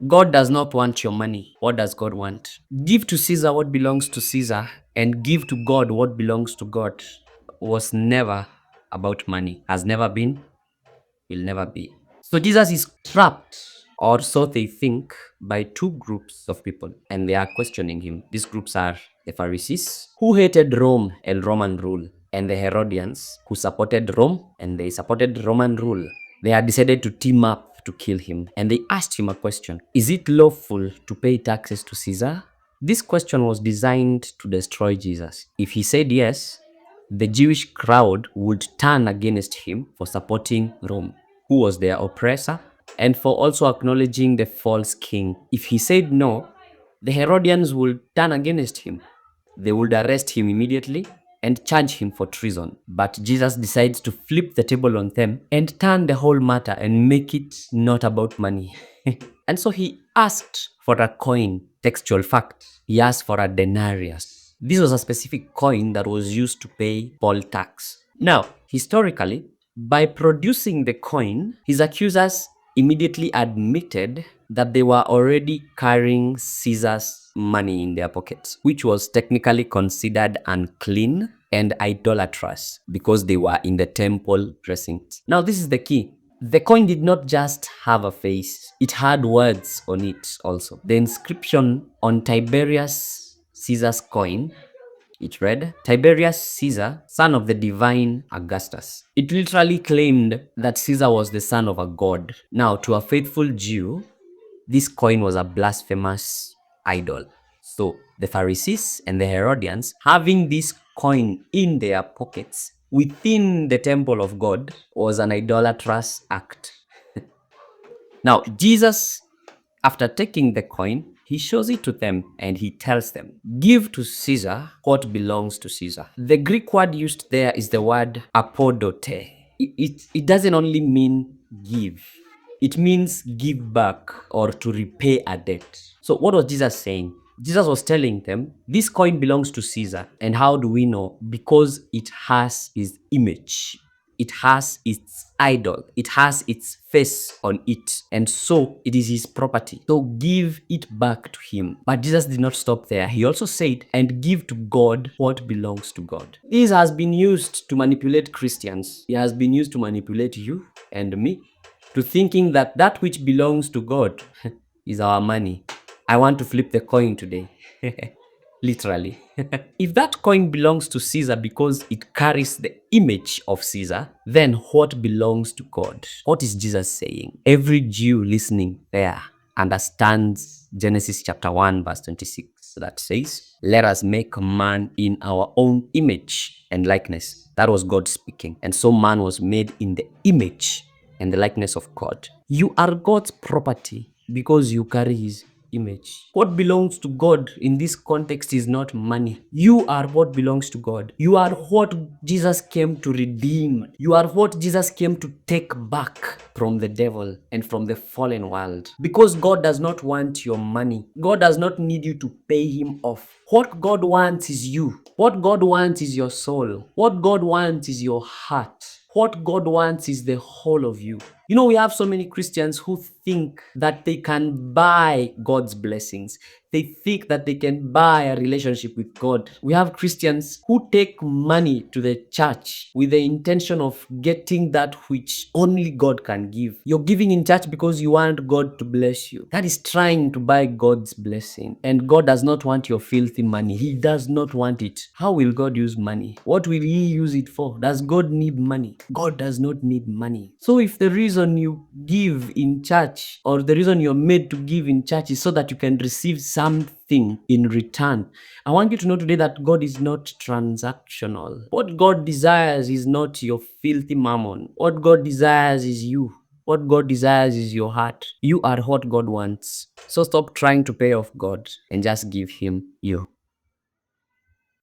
God does not want your money. What does God want? Give to Caesar what belongs to Caesar and give to God what belongs to God was never about money, has never been, will never be. So Jesus is trapped, or so they think, by two groups of people, and they are questioning him. These groups are the Pharisees, who hated Rome and Roman rule, and the Herodians, who supported Rome and they supported Roman rule. They had decided to team up to kill him, and they asked him a question: is it lawful to pay taxes to Caesar? This question was designed to destroy Jesus. If he said yes, the Jewish crowd would turn against him for supporting Rome, who was their oppressor, and for also acknowledging the false king. If he said no, the Herodians would turn against him. They would arrest him immediately and charge him for treason. But Jesus decides to flip the table on them and turn the whole matter and make it not about money. And so he asked for a coin. Textual fact, he asked for a denarius. This was a specific coin that was used to pay poll tax. Now, historically, by producing the coin, his accusers immediately admitted that they were already carrying Caesar's money in their pockets, which was technically considered unclean and idolatrous because they were in the temple precincts. Now, this is the key. The coin did not just have a face, it had words on it also. The inscription on Tiberius Caesar's coin, it read, Tiberius Caesar, son of the divine Augustus. It literally claimed that Caesar was the son of a god. Now, to a faithful Jew, this coin was a blasphemous idol. So the Pharisees and the Herodians, having this coin in their pockets within the temple of God, was an idolatrous act. Now, Jesus, after taking the coin, he shows it to them and he tells them, give to Caesar what belongs to Caesar. The Greek word used there is the word apodote. It doesn't only mean give, it means give back or to repay a debt. So, what was Jesus saying? Jesus was telling them, this coin belongs to Caesar. And how do we know? Because it has his image. It has its idol. It has its face on it. And so it is his property. So give it back to him. But Jesus did not stop there. He also said, and give to God what belongs to God. This has been used to manipulate Christians. It has been used to manipulate you and me to thinking that that which belongs to God is our money. I want to flip the coin today. Literally. If that coin belongs to Caesar because it carries the image of Caesar, then what belongs to God? What is Jesus saying? Every Jew listening there understands Genesis chapter 1 verse 26 that says, let us make man in our own image and likeness. That was God speaking. And so man was made in the image and the likeness of God. You are God's property because you carry his image. What belongs to God in this context is not money. You are what belongs to God. You are what Jesus came to redeem. You are what Jesus came to take back from the devil and from the fallen world. Because God does not want your money. God does not need you to pay him off. What God wants is you. What God wants is your soul. What God wants is your heart. What God wants is the whole of you. You know, we have so many Christians who think that they can buy God's blessings. They think that they can buy a relationship with God. We have Christians who take money to the church with the intention of getting that which only God can give. You're giving in church because you want God to bless you. That is trying to buy God's blessing. And God does not want your filthy money. He does not want it. How will God use money? What will he use it for? Does God need money? God does not need money. So if the reason you give in church or the reason you're made to give in church is so that you can receive something in return, I want you to know today that God is not transactional. What God desires is not your filthy mammon. What God desires is you. What God desires is your heart. You are what God wants. So stop trying to pay off God and just give him you.